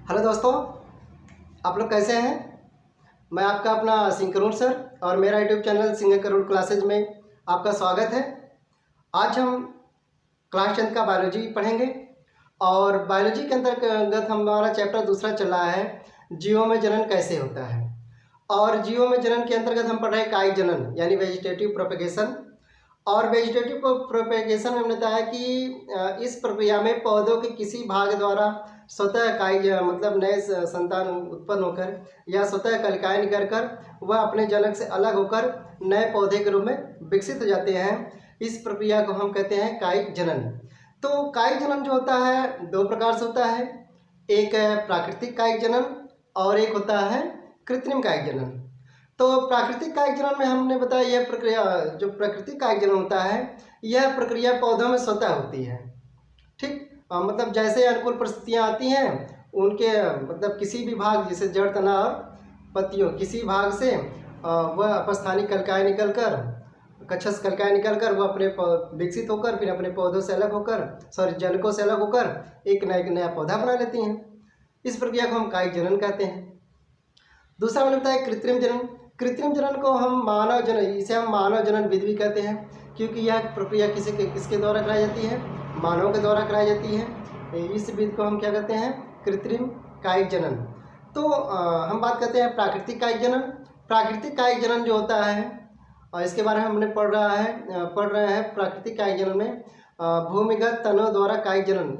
Hello दोस्तों, आप लोग कैसे हैं। मैं आपका अपना सिंह करुण सर और मेरा यूट्यूब चैनल सिंह करुण क्लासेज में आपका स्वागत है। आज हम क्लास 10 का बायोलॉजी पढ़ेंगे और बायोलॉजी के अंतर्गत हमारा चैप्टर दूसरा चल रहा है, जीवों में जनन कैसे होता है। और जीवों में जनन के अंतर्गत हम पढ़ रहे हैं कायिक जनन यानी वेजिटेटिव प्रोपेगेशन। और वेजिटेटिव प्रोपेगेशन में हमने बताया कि इस प्रक्रिया में पौधों के किसी भाग द्वारा स्वतः कायिक मतलब नए संतान उत्पन्न होकर या स्वतः कलिकाएं निकल कर वह अपने जनक से अलग होकर नए पौधे के रूप में विकसित हो जाते हैं। इस प्रक्रिया को हम कहते हैं कायिक जनन। तो कायिक जनन जो होता है दो प्रकार से होता है, एक है प्राकृतिक कायिक जनन और एक होता है कृत्रिम कायिक जनन। तो प्राकृतिक कायिक जनन में हमने बताया यह प्रक्रिया, जो प्राकृतिक कायिक जनन होता है यह प्रक्रिया पौधों में स्वतः होती है। ठीक, मतलब जैसे अनुकूल परिस्थितियाँ आती हैं उनके मतलब किसी भी भाग जैसे जड़, तना और पत्तियों किसी भाग से वह अपस्थानिक कलिकाएं निकलकर कक्षस कलिकाएं निकलकर वह अपने विकसित होकर फिर अपने पौधों से अलग होकर जनकों से अलग होकर एक नया पौधा बना लेती हैं। इस प्रक्रिया को हम कायिक जनन कहते हैं। दूसरा मैंने बताया कृत्रिम जनन। कृत्रिम जनन को हम मानव जनन, इसे हम मानव जनन विधि भी कहते हैं क्योंकि यह प्रक्रिया किसके द्वारा कराई जाती है, मानव के द्वारा कराई जाती है। इस विधि को हम क्या कहते हैं, कृत्रिम कायिक जनन। तो हम बात करते हैं प्राकृतिक कायिक जनन। प्राकृतिक कायिक जनन जो होता है और इसके बारे में हमने पढ़ रहे हैं प्राकृतिक कायिक जनन में भूमिगत तनों द्वारा कायिक जनन,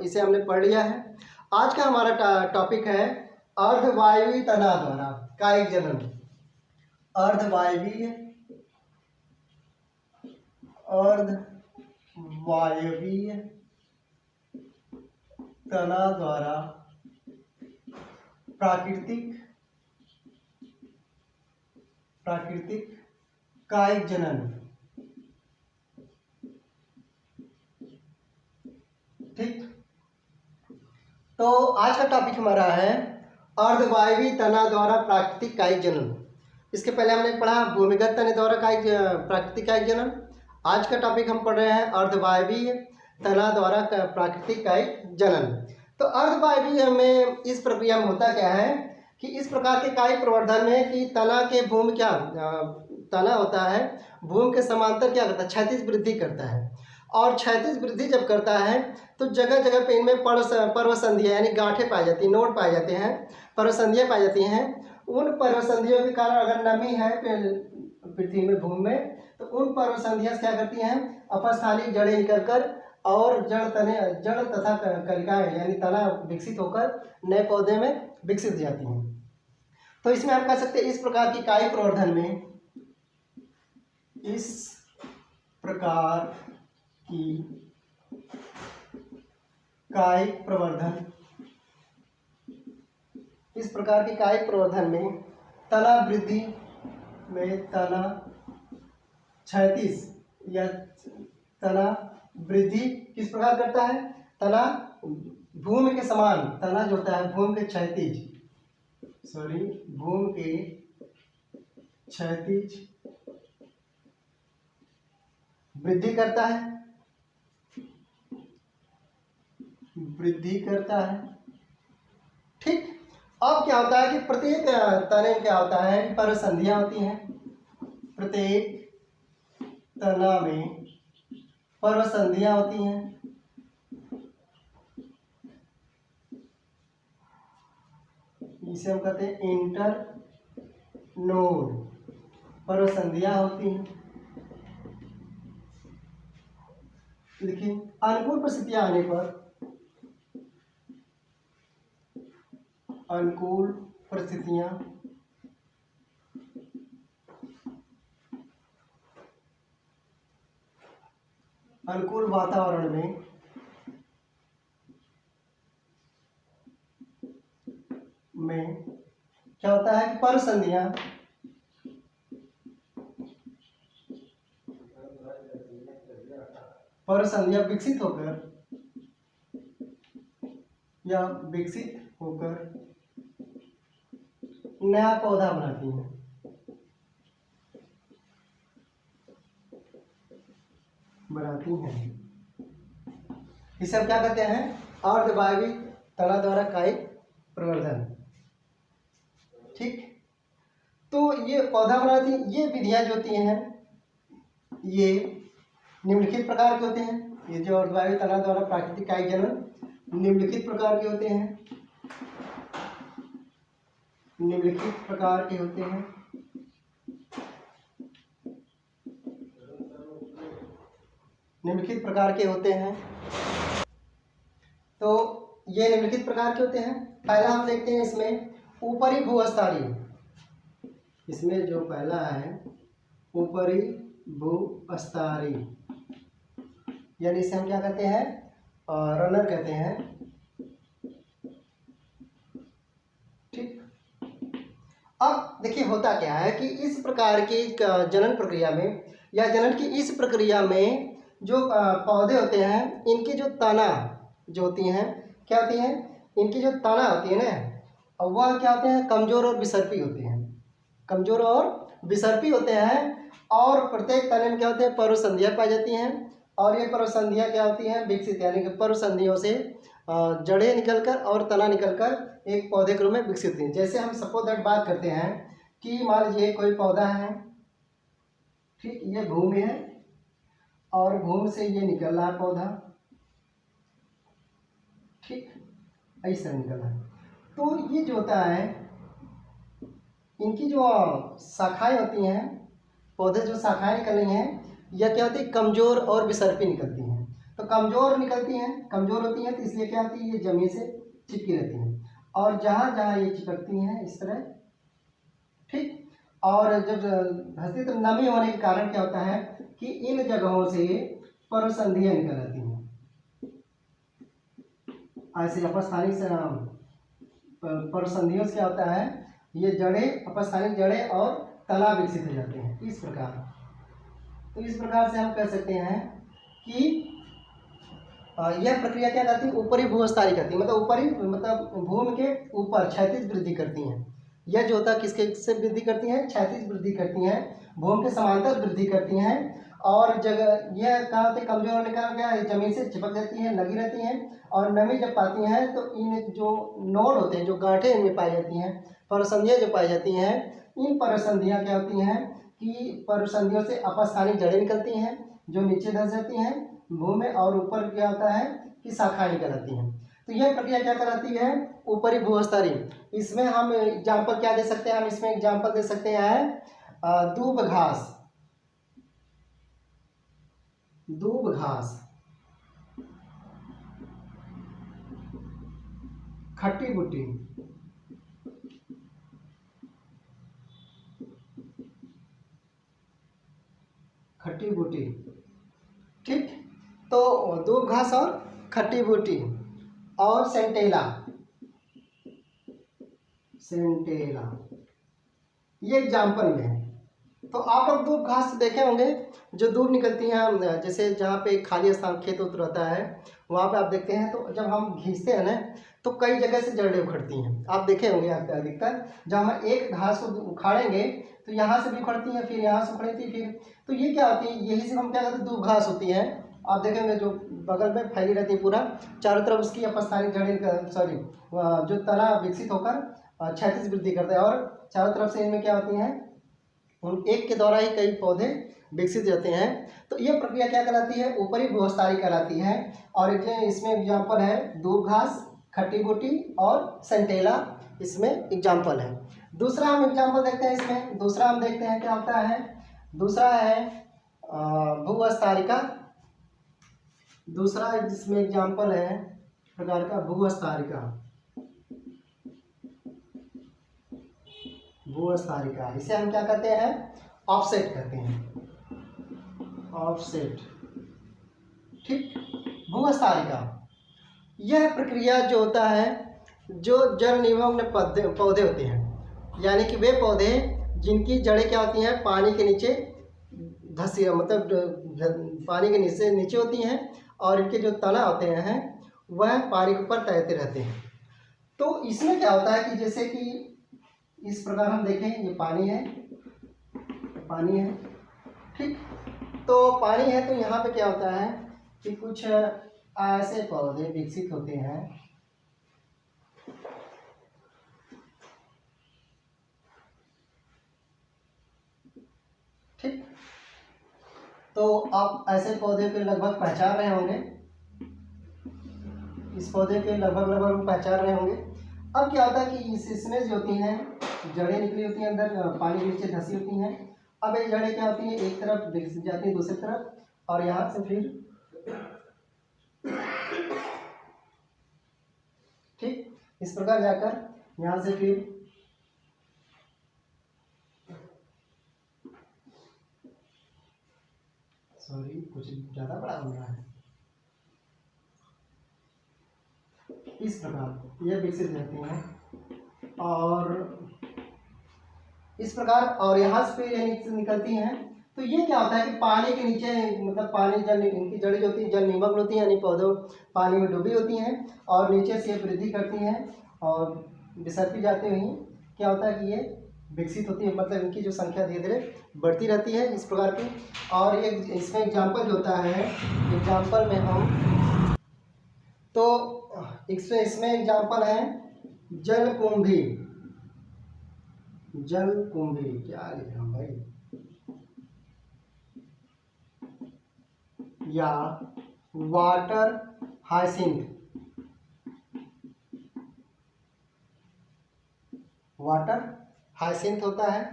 इसे हमने पढ़ लिया है। आज का हमारा टॉपिक है अर्धवायवीय तना द्वारा कायिक जनन। अर्धवायवीय तना द्वारा प्राकृतिक कायिक जनन। ठीक, तो आज का टॉपिक हमारा है अर्धवायवीय तना द्वारा प्राकृतिक कायिक जनन। इसके पहले हमने पढ़ा भूमिगत तने द्वारा प्राकृतिक कायिक जनन। आज का टॉपिक हम पढ़ रहे हैं अर्धवायवीय तना द्वारा प्राकृतिक कायिक जनन। तो अर्धवायवीय में इस प्रक्रिया में होता क्या है कि इस प्रकार के कायिक प्रवर्धन में कि तना के तना होता है भूमि के समांतर क्या करता है, क्षैतिज वृद्धि करता है। और क्षैतिज वृद्धि जब करता है तो जगह जगह पे इनमें पर्वसंधियाँ यानी गांठें पाई जाती हैं, नोड पाए जाते हैं, पर्वसंधियाँ पाई जाती हैं। उन पर्वसंधियों के कारण अगर नमी है पृथ्वी में, भूमि में, तो उन पर्वसंधियाँ क्या करती हैं, अपस्थानिक जड़ें निकलकर और जड़ तथा कलिकाएं यानी तना विकसित होकर नए पौधे में विकसित हो जाती हैं। तो इसमें हम कह सकते हैं इस प्रकार की कायिक प्रवर्धन में, इस प्रकार की कायिक प्रवर्धन में तना वृद्धि में तना क्षैतिज या तना वृद्धि किस प्रकार करता है, तना भूमि के समान, तना जो होता है भूमि के क्षैतिज वृद्धि करता है। ठीक, अब क्या होता है कि प्रत्येक तने क्या होता है, पर्वसंधियां होती हैं। प्रत्येक तना में पर्वसंधियां होती हैं। इसे हम कहते हैं इंटर नोड, पर्वसंधियां होती हैं। लेकिन अनुकूल परिस्थितियां आने पर, अनुकूल परिस्थितियां अनुकूल वातावरण में क्या होता है कि पर्वसंधियां विकसित होकर नया पौधा बनाती हैं। इसे हम क्या कहते हैं, अर्धवायवीय तना द्वारा कायिक प्रवर्धन। ठीक, तो ये पौधा बनाती ये विधियाँ जो होती हैं ये निम्नलिखित प्रकार के होते हैं। ये जो अर्धवायु तना द्वारा प्राकृतिक कायिक जनन निम्नलिखित प्रकार के होते हैं, निम्नलिखित प्रकार के होते हैं। निम्नलिखित प्रकार के होते हैं। तो ये निम्नलिखित प्रकार के होते हैं। पहला हम देखते हैं इसमें ऊपरी भूस्तरीय। इसमें जो पहला है ऊपरी भूस्तरीय, यानी इसे हम क्या कहते हैं, रनर कहते हैं। ठीक, अब देखिए होता क्या है कि इस प्रकार की जनन प्रक्रिया में या जनन की इस प्रक्रिया में जो पौधे होते हैं इनकी जो तना जो होती हैं क्या होती हैं, इनकी जो तना होती है ना वह क्या होते हैं, कमजोर और विसर्पी होती हैं। कमजोर और विसर्पी होते हैं और प्रत्येक तने में क्या होते हैं, पर्वसंधियाँ पाई जाती हैं। और ये पर्वसंधियाँ क्या होती हैं, विकसित, यानी कि पर्वसंधियों से जड़ें निकलकर और तना निकलकर एक पौधे के रूप में विकसित होती हैं। जैसे हम सपोज दैट बात करते हैं कि मान लीजिए कोई पौधा है, ठीक, ये भूमि है और भूमि से ये निकल रहा है पौधा, ठीक, ऐसा निकल रहा है। तो ये जो होता है इनकी जो शाखाएं होती हैं, पौधे जो शाखाएं निकल रही हैं यह क्या होती है, कमजोर और विसर्पी निकलती हैं। तो कमजोर निकलती हैं, कमजोर होती हैं तो इसलिए क्या होती है, ये जमीन से चिपकी रहती हैं और जहाँ जहाँ ये चिपकती हैं इस तरह, ठीक, और जब धरती तो नमी होने के कारण क्या होता है कि इन जगहों से पर्वसंधियाँ निकल आती हैं। ऐसे अपस्थानिक से पर्वसंधियों से क्या होता है, ये जड़ें, अपस्थानिक जड़ें और तना विकसित हो जाते हैं इस प्रकार। तो इस प्रकार से हम कह सकते हैं कि यह प्रक्रिया क्या करती है, ऊपरी भूस्तरीय करती है, मतलब ऊपरी मतलब भूमि के ऊपर क्षैतिज वृद्धि करती हैं। यह जो होता है किसके से वृद्धि करती हैं, क्षैतिज वृद्धि करती हैं, भूमि के समांतर वृद्धि करती हैं। और जगह यह कहाँ होती है, कमजोर होने का क्या है, जमीन से चिपक जाती हैं, लगी रहती हैं और नमी जब पाती हैं तो इन जो नोड होते हैं, जो गांठें इनमें पाई जाती हैं, पर्वसंधियाँ जो पाई जाती हैं, इन पर्वसंधियाँ क्या होती हैं कि पर्वसंधियों से अपस्थानिक जड़ें निकलती हैं जो नीचे धंस जाती हैं भूमि में, और ऊपर क्या होता है कि शाखाएं निकल आती हैं। तो यह प्रक्रिया क्या कराती है, ऊपरी भूस्तरीय। इसमें हम एग्जाम्पल क्या दे सकते हैं, हम इसमें एग्जाम्पल दे सकते हैं दूब घास, दूब घास, खट्टी बूटी, खट्टी बूटी, ठीक। तो दूब घास और खट्टी बूटी और सेंटेला, सेंटेला ये एग्जाम्पल में है। तो आप लोग दूब घास देखे होंगे, जो दूब निकलती हैं, जैसे जहाँ पे खाली स्थान खेत उत रहता है वहाँ पे आप देखते हैं, तो जब हम घींचते हैं ना तो कई जगह से जड़ें उखड़ती हैं। आप देखे होंगे आप अधिकतर जब हम एक घास को उखाड़ेंगे तो यहाँ से भी उखड़ती हैं, फिर यहाँ से उखड़ती, फिर तो ये क्या होती है, यही से हम क्या कहते हैं, दूब घास होती है। आप देखेंगे जो बगल में फैली रहती है पूरा, चारों तरफ उसकी अपस्थानिक जड़ें, सॉरी जो तना विकसित होकर क्षैतिज वृद्धि करता है और चारों तरफ से इनमें क्या होती हैं, उन एक के द्वारा ही कई पौधे विकसित रहते हैं। तो ये प्रक्रिया क्या कहलाती है, ऊपरी भूस्तरीय कहलाती है। और इसमें एग्जाम्पल है दूब घास, खट्टी बूटी और सेंटेला, इसमें एग्जाम्पल है। दूसरा हम एग्जाम्पल देखते हैं, इसमें दूसरा हम देखते हैं क्या होता है, दूसरा है भूस्तरीय। दूसरा जिसमें एग्जाम्पल है प्रकार का भूस्तरीय, भूस्तरीय, इसे हम क्या कहते हैं, ऑफसेट कहते हैं, ऑफसेट, ठीक। भूस्तरीय यह प्रक्रिया जो होता है, जो जल निमग्न पौधे होते हैं, यानी कि वे पौधे जिनकी जड़ें क्या होती हैं, पानी के नीचे धसी, मतलब पानी के नीचे होती हैं और इनके जो तना होते हैं वह पानी के ऊपर तैरते रहते हैं। तो इसमें क्या होता है कि जैसे कि इस प्रकार हम देखें, ये पानी है, पानी है, ठीक। तो पानी है तो यहाँ पे क्या होता है कि कुछ ऐसे पौधे विकसित होते हैं, आप ऐसे पौधे के लगभग पहचान रहे होंगे, इस पौधे के लगभग पहचान रहे होंगे। अब क्या होता है कि इसमें जो होती हैं जड़ें निकली होती हैं, अंदर पानी के नीचे धंसी होती हैं। अब ये जड़ें क्या होती हैं, एक तरफ जाती हैं दूसरी तरफ, और यहाँ से फिर ठीक इस प्रकार जाकर यहाँ से फिर सॉरी कुछ ज़्यादा बड़ा हो रहा है, इस प्रकार ये विकसित रहती हैं और इस प्रकार, और यहाँ से ये निकलती हैं। तो ये क्या होता है कि पानी के नीचे मतलब पानी जल, इनकी जड़ें जो होती हैं जल निमग्न होती हैं, यानी पौधों पानी में डूबी होती हैं और नीचे से वृद्धि करती हैं और विसर्पी जाती हुई क्या होता है कि ये विकसित होती है, मतलब इनकी जो संख्या धीरे धीरे बढ़ती रहती है इस प्रकार की। और ये इसमें एग्जाम्पल जो होता है, एग्जाम्पल में हम तो इसमें एग्जाम्पल है जलकुंभी। जलकुंभी क्या लिखा भाई, या वाटर हाइसिंथ, वाटर हाइसिंथ होता है,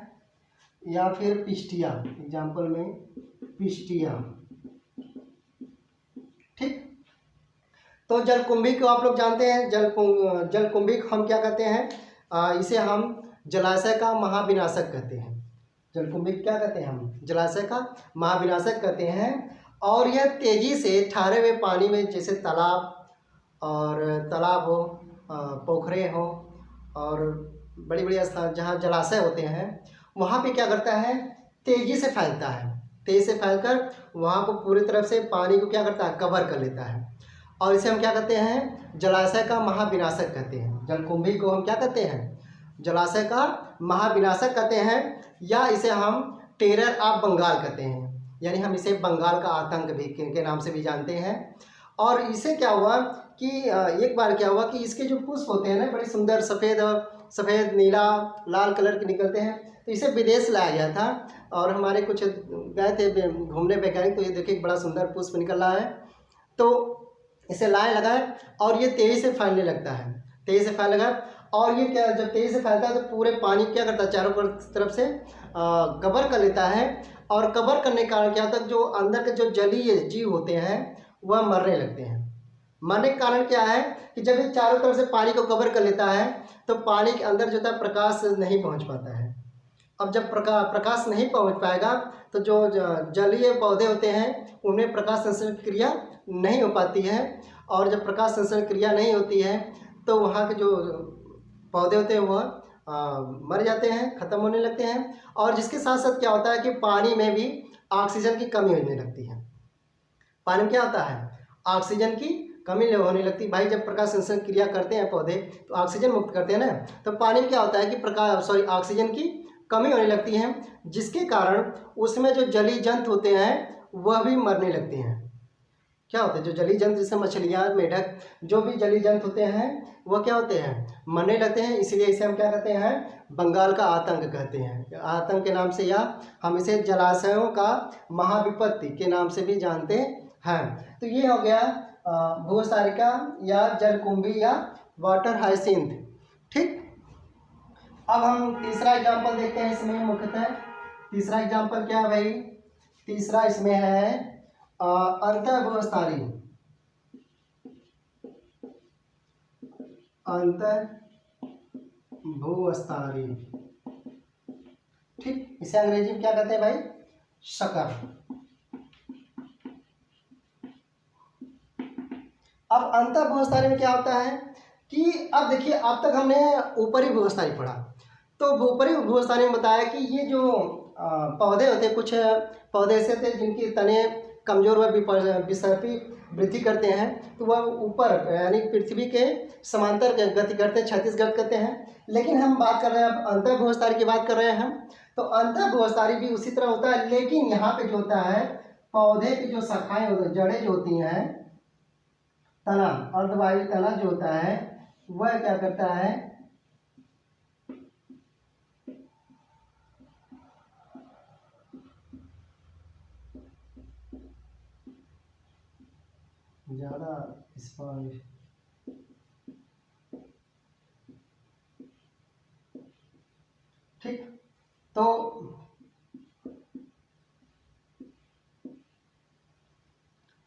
या फिर पिस्टिया, एग्जाम्पल में पिस्टिया। ठीक, तो जलकुंभी को आप लोग जानते हैं, जलकुंभी को हम क्या कहते हैं, इसे हम जलाशय का महाविनाशक कहते हैं। जलकुंभी क्या कहते हैं हम, जलाशय का महाविनाशक कहते हैं। और यह तेजी से ठहरे हुए पानी में, जैसे तालाब हो, पोखरे हो और बड़ी बड़ी स्थान जहाँ जलाशय होते हैं, वहाँ पे क्या करता है, तेजी से फैलता है, तेजी से फैलकर वहाँ को पूरी तरफ से पानी को क्या करता है, कवर कर लेता है। और इसे हम क्या कहते हैं, जलाशय का महाविनाशक कहते हैं। जलकुंभी को हम क्या कहते हैं, जलाशय का महाविनाशक कहते हैं, या इसे हम टेरर ऑफ बंगाल कहते हैं, यानी हम इसे बंगाल का आतंक भी के नाम से भी जानते हैं। और इसे क्या हुआ कि एक बार क्या हुआ कि इसके जो पुष्प होते हैं ना, बड़े सुंदर सफ़ेद नीला लाल कलर के निकलते हैं। तो इसे विदेश लाया गया था और हमारे कुछ गए थे घूमने वैज्ञानिक, तो ये देखिए बड़ा सुंदर पुष्प निकल रहा है। तो इसे लगाए और ये तेज़ी से फैलने लगता है, तेज़ी से फैलने लगा। और ये क्या, जब तेज़ी से फैलता है तो पूरे पानी क्या करता है, चारों तरफ से कवर कर लेता है। और कवर करने के कारण क्या होता है, जो अंदर के जो जलीय जीव होते हैं वह मरने लगते हैं। मरने के कारण क्या है कि जब ये चारों तरफ से पानी को कवर कर लेता है तो पानी के अंदर जो है प्रकाश नहीं पहुंच पाता है। अब जब प्रकाश नहीं पहुंच पाएगा तो जो जलीय पौधे होते हैं उनमें प्रकाश संश्लेषण क्रिया नहीं हो पाती है। और जब प्रकाश संश्लेषण क्रिया नहीं होती है तो वहाँ के जो पौधे होते हैं वह मर जाते हैं, ख़त्म होने लगते हैं। और जिसके साथ साथ क्या होता है कि पानी में भी ऑक्सीजन की कमी होने लगती है। पानी में क्या होता है, ऑक्सीजन की कमी होने लगती है। भाई जब प्रकाश संश्लेषण क्रिया करते हैं पौधे तो ऑक्सीजन मुक्त करते हैं ना, तो पानी में क्या होता है कि ऑक्सीजन की कमी होने लगती है, जिसके कारण उसमें जो जलीय जंतु होते हैं वह भी मरने लगते हैं। क्या होते हैं, जो जलीय जंतु जैसे मछलियाँ, मेढक, जो भी जलीय जंतु होते हैं वह क्या होते हैं, मरने लगते हैं। इसलिए इसे हम क्या कहते हैं, बंगाल का आतंक कहते हैं। आतंक के नाम से, या हम इसे जलाशयों का महाविपत्ति के नाम से भी जानते हैं। तो ये हो गया भूसारिका या जलकुंभी या वाटर हाइसिंथ। ठीक, अब हम तीसरा एग्जाम्पल देखते हैं इसमें। मुख्यतः तीसरा एग्जाम्पल क्या है भाई, तीसरा इसमें है अंतःभूस्थानी। अंतःभूस्थानी, ठीक, इसे अंग्रेजी में क्या कहते हैं भाई, शकर। अब अंतःभूस्थानी में क्या होता है कि अब देखिए, अब तक हमने ऊपरी भूस्थानी पढ़ा, तो ऊपरी भूस्थानी में बताया कि ये जो पौधे होते हैं, कुछ पौधे ऐसे थे जिनकी तने कमजोर व विसर्पी वृद्धि करते हैं, तो वह ऊपर यानी पृथ्वी के समांतर गति करते हैं, क्षैतिज गति करते हैं। लेकिन हम बात कर रहे हैं अब अंतःभूस्थानी की बात कर रहे हैं हम, तो अंतःभूस्थानी भी उसी तरह होता है। लेकिन यहाँ पे जो होता है, पौधे की जो शाखाएं होती हैं, जड़ें जो होती हैं, तना, अर्धवायु तना जो होता है वह क्या करता है, ज़्यादा स्पष्ट। ठीक, तो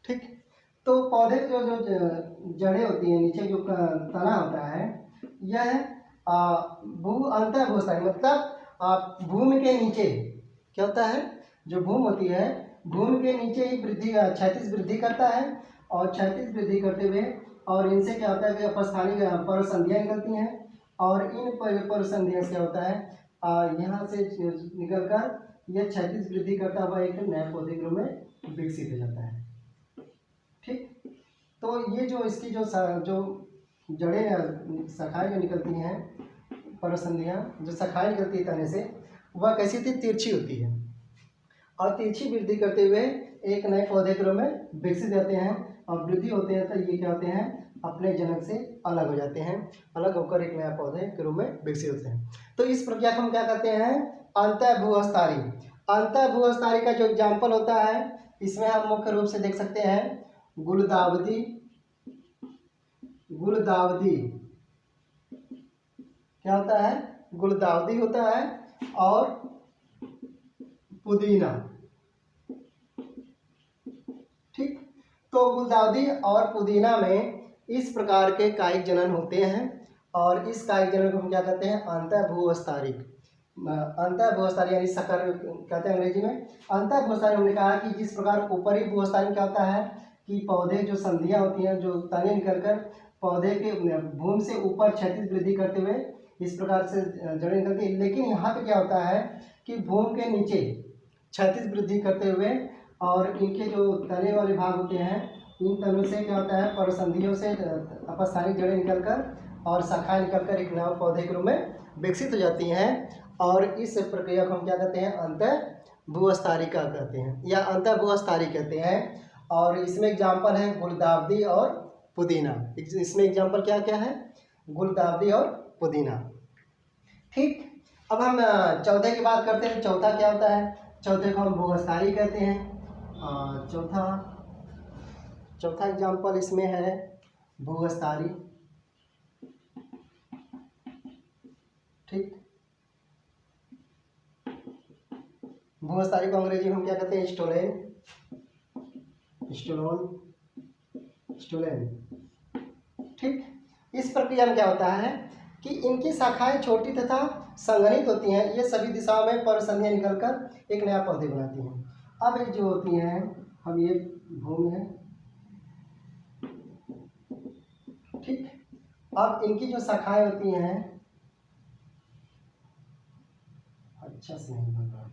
ठीक, तो पौधे जो जो जड़ें होती हैं, नीचे जो तना होता है, यह भू अंतःभूस्थानी, मतलब भूमि के नीचे क्या होता है, जो भूमि होती है भूमि के नीचे ही वृद्धि क्षैतिज वृद्धि करता है, और क्षैतिज वृद्धि करते हुए और इनसे क्या होता है कि अपस्थानिक परसंधियाँ निकलती हैं, और इन परसंधियों से क्या होता है यहाँ से निकलकर यह क्षैतिज वृद्धि करता हुआ एक नए पौधे के रूप में विकसित हो जाता है। ठीक, तो ये जो इसकी जो जड़ें शाखाएं जो निकलती हैं, परसंधियाँ जो शाखाएं निकलती है तने से, वह कैसी होती है, तिरछी होती है, और तिरछी वृद्धि करते हुए एक नए पौधे के रूप में विकसित होते हैं, और वृद्धि होते हैं तो ये क्या होते हैं, अपने जनक से अलग हो जाते हैं, अलग होकर एक नया पौधे के रूप में विकसित होते हैं। तो इस प्रक्रिया को हम क्या कहते हैं, अंतःभूस्थारी। अंतःभूस्थारी का जो एग्जाम्पल होता है, इसमें हम मुख्य रूप से देख सकते हैं गुलदावदी, गुलदावदी क्या होता है, गुलदावदी होता है, और पुदीना। ठीक, तो गुलदावदी और पुदीना में इस प्रकार के कायिक जनन होते हैं, और इस कायिक जनन को हम क्या कहते हैं, अंतःभूस्थारी। अंतःभूस्थारी यानी सकर कहते हैं अंग्रेजी में। अंतःभूस्थारी हमने कहा कि जिस प्रकार ऊपरी भूस्थानी क्या होता है कि पौधे जो संधियाँ होती हैं, जो तने निकलकर पौधे के भूमि से ऊपर क्षैतिज वृद्धि करते हुए इस प्रकार से जड़ें निकलती है, लेकिन यहाँ पे क्या होता है कि भूमि के नीचे क्षैतिज वृद्धि करते हुए, और इनके जो तने वाले भाग होते हैं, इन तनों से क्या होता है, परसंधियों से अपस्थानिक जड़ें निकलकर और शाखाएं निकलकर एक नए पौधे के रूप में विकसित हो जाती हैं, और इस प्रक्रिया को हम क्या कहते हैं, अंतःभूस्थारिका कहते हैं, या अंतःभूस्थारी कहते हैं। और इसमें एग्जाम्पल है गुलदावदी और पुदीना। इसमें एग्जाम्पल क्या क्या है, गुलदावदी और पुदीना। ठीक, अब हम चौथे की बात करते हैं। चौथा क्या होता है, चौथे को हम भूस्थारी कहते हैं। चौथा एग्जाम्पल इसमें है भूस्थारी। ठीक, भूस्थारी को अंग्रेजी में हम क्या कहते हैं, स्टोलेन, स्टोलेन। ठीक, इस प्रक्रिया में क्या होता है कि इनकी शाखाएं छोटी तथा संघनित होती हैं, ये सभी दिशाओं में परसंधियां निकलकर एक नया पौधे बनाती हैं। अब ये जो होती हैं, हम ये भूमि है। ठीक, अब इनकी जो शाखाएं होती हैं, अच्छा से नहीं बन रहा।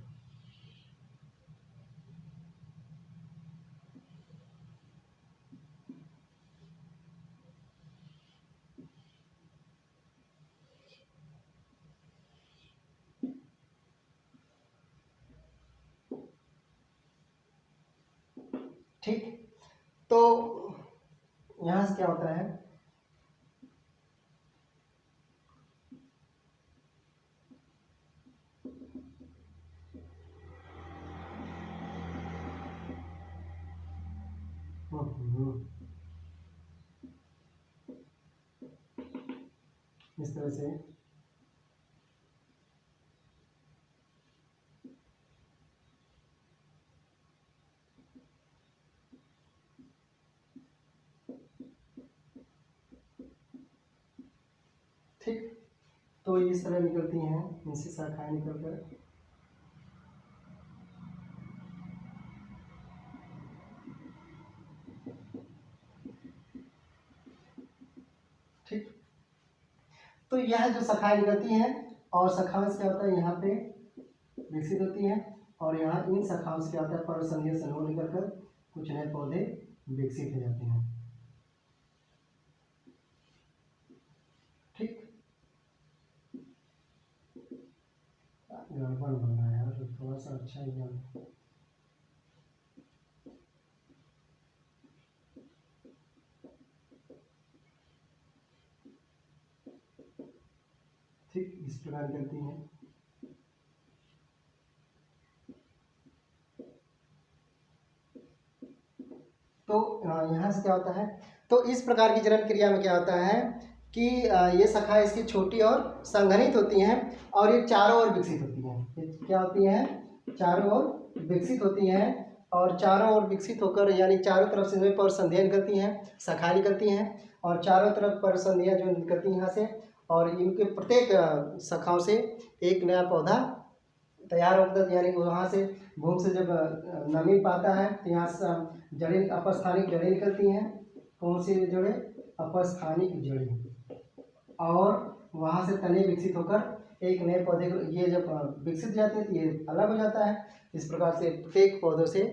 ठीक, तो यहाँ से क्या होता है, इस तरह से ठीक, तो इस तरह निकलती हैं, इनसे शाखाएं निकलकर ठीक, तो यह जो शाखाएं निकलती हैं, और शाखाओं से क्या होता है, यहाँ पे विकसित होती हैं, और यहाँ इन शाखाओं से क्या होता है, परसंधीय समूह निकलकर कुछ नए पौधे विकसित हो जाते हैं। ठीक, गड़बड़ बन रहा है यार, थोड़ा सा अच्छा ही है। ठीक, इस प्रकार करती हैं। तो यहाँ से क्या होता है। तो इस प्रकार की जनन क्रिया में क्या होता है कि ये शाखाएं इसकी छोटी और संघनित होती हैं और ये चारों ओर विकसित होती हैं। ये क्या होती हैं, चारों ओर विकसित होती हैं और चारों ओर विकसित होकर यानी चारों तरफ से इनमें परसंधियाँ निकलती हैं, शाखाएं निकलती हैं और चारों तरफ परसंधियाँ जो निकलती हैं यहाँ से और इनके प्रत्येक शाखाओं से एक नया पौधा तैयार होता है। यानी वहाँ से भूमि से जब नमी पाता है तो यहाँ से जड़ें अपस्थानिक जड़ें निकलती हैं। कौन सी जड़ें, अपस्थानिक जड़ें, और वहाँ से तने विकसित होकर एक नए पौधे को ये जब विकसित जाते हैं तो ये अलग हो जाता है। इस प्रकार से प्रत्येक पौधों से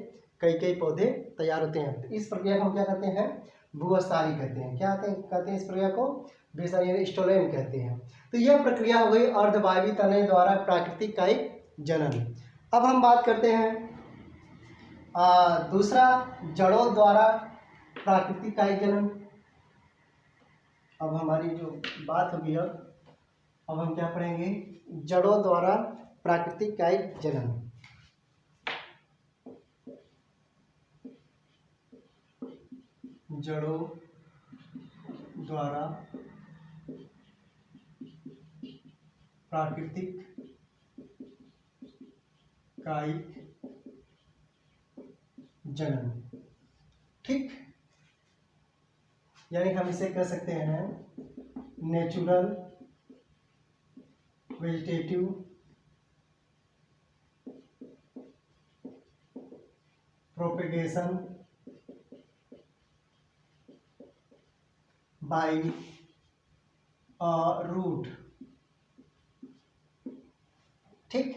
कई कई पौधे तैयार होते हैं। तो इस प्रक्रिया को हम क्या कहते हैं, भूविस्तारी कहते हैं। क्या कहते हैं इस प्रक्रिया को, विस्तार यानी स्टोलेन कहते हैं। तो यह प्रक्रिया हो गई अर्धवायवी तने द्वारा प्राकृतिक कायिक जनन। अब हम बात करते हैं दूसरा, जड़ों द्वारा प्राकृतिक कायिक जनन। अब हमारी जो बात होगी अब हम क्या पढ़ेंगे, जड़ों द्वारा प्राकृतिक कायिक जनन। जड़ों द्वारा प्राकृतिक कायिक जनन। ठीक, यानी हम इसे कह सकते हैं natural vegetative propagation by root. ठीक,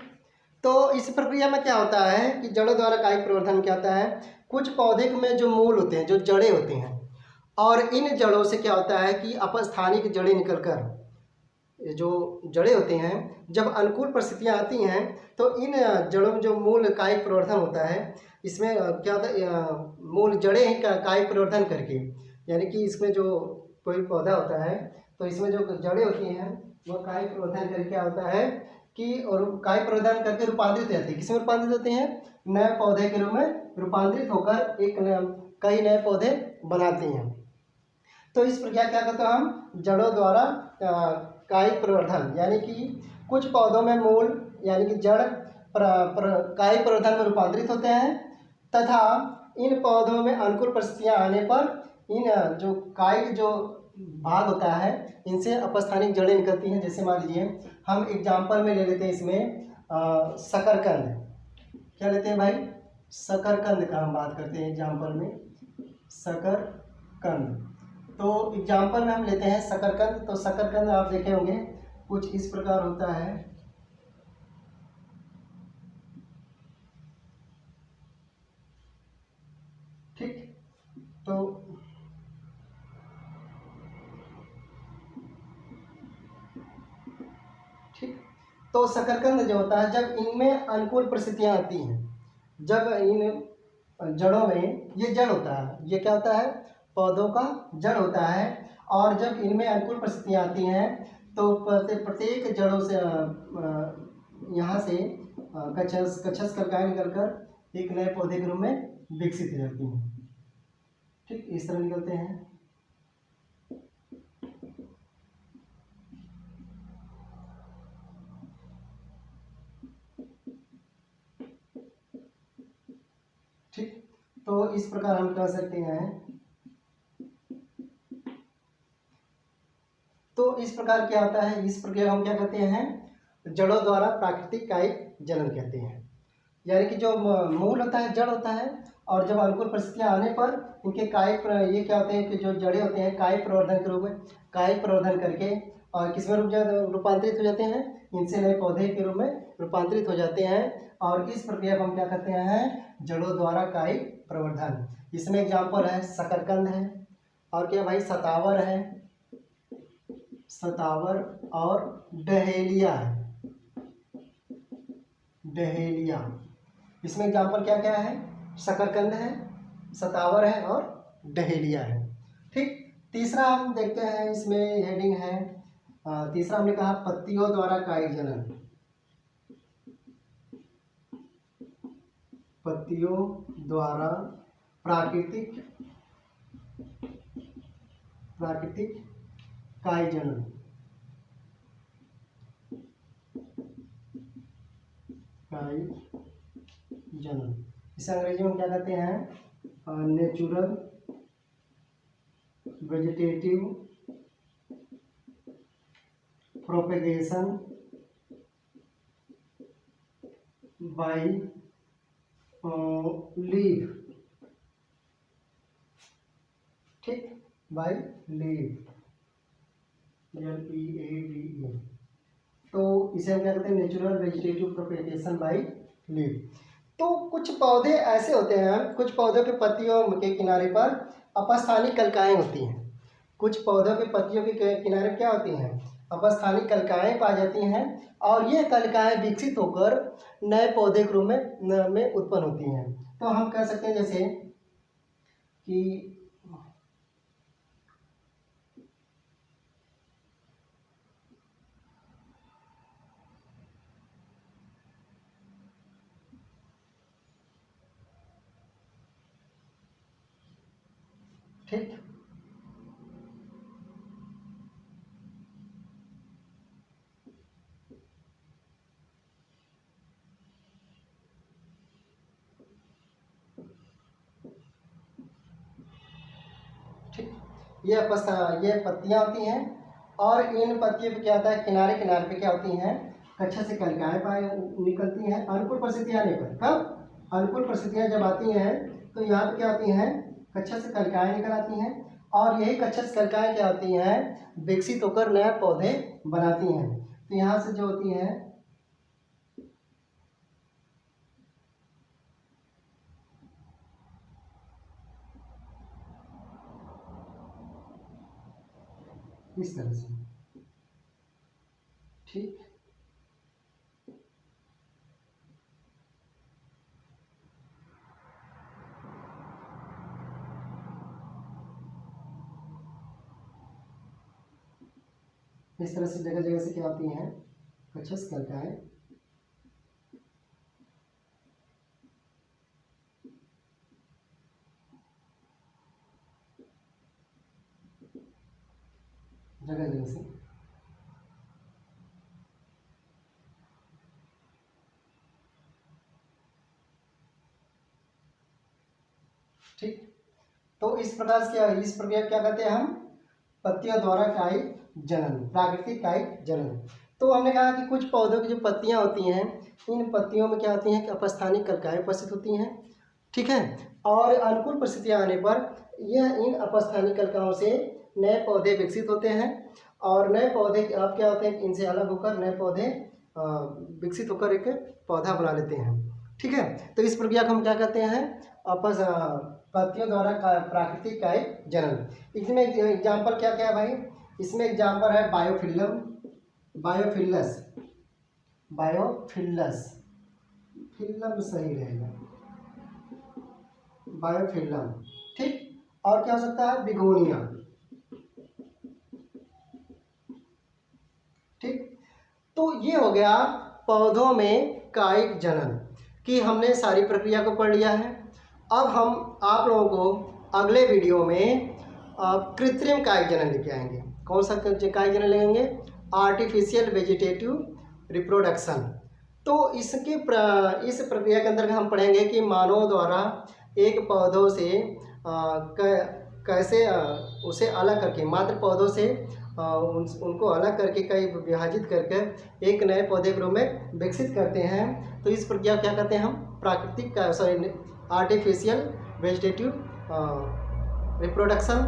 तो इस प्रक्रिया में क्या होता है कि जड़ों द्वारा कायिक प्रवर्धन क्या होता है, कुछ पौधे में जो मूल होते हैं, जो जड़ें होती हैं, और इन जड़ों से क्या होता है कि अपस्थानिक जड़ें निकलकर जो जड़ें होती हैं जब अनुकूल परिस्थितियां आती हैं तो इन जड़ों में जो मूल कायिक प्रवर्धन होता है इसमें क्या होता है, मूल जड़ें ही कायिक प्रवर्धन करके, यानी कि इसमें जो कोई पौधा होता है तो इसमें जो जड़ें होती हैं वो कायिक प्रवर्धन करके क्या होता है कि और कायिक प्रवर्धन करके रूपांतरित होती है। किसमें रूपांतरित होते हैं, नए पौधे के रूप में रूपांतरित होकर एक कई नए पौधे बनाते हैं। तो इस प्रक्रिया क्या कहते हैं हम, जड़ों द्वारा कायिक प्रवर्धन, यानी कि कुछ पौधों में मूल यानी कि जड़ कायिक प्रवर्धन में रूपांतरित होते हैं तथा इन पौधों में अनुकूल परिस्थितियां आने पर इन जो कायिक जो भाग होता है इनसे अपस्थानिक जड़ें निकलती हैं। जैसे मान लीजिए हम एग्जाम्पल में ले लेते हैं इसमें शकरकंद। क्या लेते हैं भाई, शकरकंद का हम बात करते हैं एग्जाम्पल में, शकरकंद। तो एग्जाम्पल में हम लेते हैं शकरकंद। तो शकरकंद आप देखे होंगे कुछ इस प्रकार होता है। ठीक, तो ठीक, तो शकरकंद जो होता है जब इनमें अनुकूल परिस्थितियां आती हैं, जब इन जड़ों में ये जड़ होता है, ये क्या होता है, पौधों का जड़ होता है, और जब इनमें अनुकूल परिस्थितियां आती हैं तो प्रत्येक जड़ों से यहाँ से कच्छस कलिकाएं निकलकर एक नए पौधे के रूप में विकसित हो जाती हैं। ठीक, इस तरह निकलते हैं। ठीक, तो इस प्रकार हम कह सकते हैं। तो इस प्रकार क्या होता है, इस प्रक्रिया हम क्या कहते हैं, जड़ों द्वारा प्राकृतिक कायिक जनन कहते हैं। यानी कि जो मूल होता है, जड़ होता है, और जब अनुकूल परिस्थितियां आने पर इनके कायिक ये क्या होते हैं कि जो जड़ें होते हैं कायिक प्रवर्धन के रूप में कायिक प्रवर्धन करके और किसमें रूपांतरित हो जाते हैं, इनसे नए पौधे के रूप में रूपांतरित हो जाते हैं। और इस प्रक्रिया को हम क्या कहते हैं, जड़ों द्वारा कायिक प्रवर्धन। इसमें एग्जाम्पल है शकरकंद है, और क्या भाई, सतावर है, सतावर और डहेलिया है, डहेलिया। इसमें एग्जाम्पल क्या क्या है, शकरकंद है, सतावर है और डहेलिया है। ठीक, तीसरा हम देखते हैं, इसमें हेडिंग है तीसरा हमने कहा पत्तियों द्वारा कायिक जनन। पत्तियों द्वारा प्राकृतिक प्राकृतिक काई जनन। काई जनन इसे अंग्रेजी में क्या कहते हैं? Natural vegetative propagation by leaf. ठीक, बाय लीफ, LEAVE। तो इसे हम क्या कहते हैं? Natural vegetative propagation by leaf. तो कुछ पौधे ऐसे होते हैं, कुछ पौधों के पत्तियों के किनारे पर अपस्थानिक कलिकाएं होती हैं। कुछ पौधों के पत्तियों के किनारे क्या होती हैं? अपस्थानिक कलिकाएं पाई जाती हैं, और ये कलिकाएं विकसित होकर नए पौधे के रूप में उत्पन्न होती हैं। तो हम कह सकते हैं जैसे कि ठीक, ठीक, ये पत्तियां होती हैं, और इन पत्तियों पे क्या होता है? किनारे किनारे पे क्या होती हैं? कक्षा से कलिकाएं निकलती हैं। अनुकूल परिस्थितियां आने पर, कब? अनुकूल परिस्थितियां जब आती हैं तो यहाँ पे क्या होती हैं? कक्षा से कलिकाएं निकल आती हैं, और यही कक्षा से कलिकाएं क्या होती हैं? विकसित होकर नए पौधे बनाती हैं। तो यहाँ से जो होती हैं इस तरह से, ठीक, इस तरह से जगह जगह से क्या होती हैं? कक्षा से कलिकाएं जगह जगह से, ठीक। तो इस प्रक्रिया क्या कहते हैं हम? पत्तियों द्वारा काई जनन, प्राकृतिक काई जनन। तो हमने कहा कि कुछ पौधों की जो पत्तियां होती हैं, इन पत्तियों में क्या होती हैं? कि अपस्थानिक कलिकाएं उपस्थित होती हैं, ठीक है। और अनुकूल परिस्थितियां आने पर यह इन अपस्थानिक कलिकाओं से नए पौधे विकसित होते हैं, और नए पौधे अब क्या होते हैं? इनसे अलग होकर नए पौधे विकसित होकर एक पौधा बना लेते हैं, ठीक है। तो इस प्रक्रिया को हम क्या कहते हैं? पत्तियों द्वारा प्राकृतिक काई जनन। इसमें एग्जाम्पल क्या क्या है भाई? इसमें एग्जाम्पल है बायोफिल्लम, बायोफिल्लस, बायोफिल्लस, फिल्लम सही रहेगा, बायोफिल्लम, ठीक। और क्या हो सकता है? बिगोनिया, ठीक। तो ये हो गया पौधों में कायिक जनन की हमने सारी प्रक्रिया को पढ़ लिया है। अब हम आप लोगों को अगले वीडियो में कृत्रिम कायिक जनन लेके आएंगे। कौन सा कायिक जनन लेंगे? Artificial vegetative reproduction. तो इस प्रक्रिया के अंदर हम पढ़ेंगे कि मानव द्वारा एक पौधों से कैसे उसे अलग करके, मात्र पौधों से उनको अलग करके कई विभाजित करके एक नए पौधे के रूप में विकसित करते हैं। तो इस प्रक्रिया क्या कहते हैं हम? प्राकृतिक आर्टिफिशियल वेजिटेटिव रिप्रोडक्शन,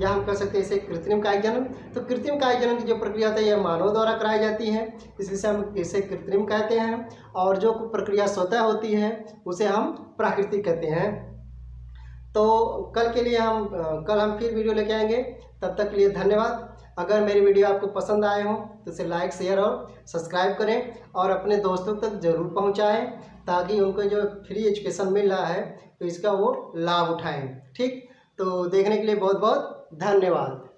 या हम कह सकते हैं इसे कृत्रिम कायिक जनन। तो कृत्रिम कायिक जनन की जो प्रक्रिया होती है यह मानव द्वारा कराई जाती है, इसलिए हम इसे कृत्रिम कहते हैं, और जो प्रक्रिया स्वतः होती है उसे हम प्राकृतिक कहते हैं। तो कल हम फिर वीडियो लेके आएंगे। तब तक के लिए धन्यवाद। अगर मेरी वीडियो आपको पसंद आए हो तो इसे लाइक, शेयर और सब्सक्राइब करें, और अपने दोस्तों तक ज़रूर पहुंचाएं, ताकि उनको जो फ्री एजुकेशन मिल रहा है तो इसका वो लाभ उठाएं, ठीक। तो देखने के लिए बहुत बहुत धन्यवाद।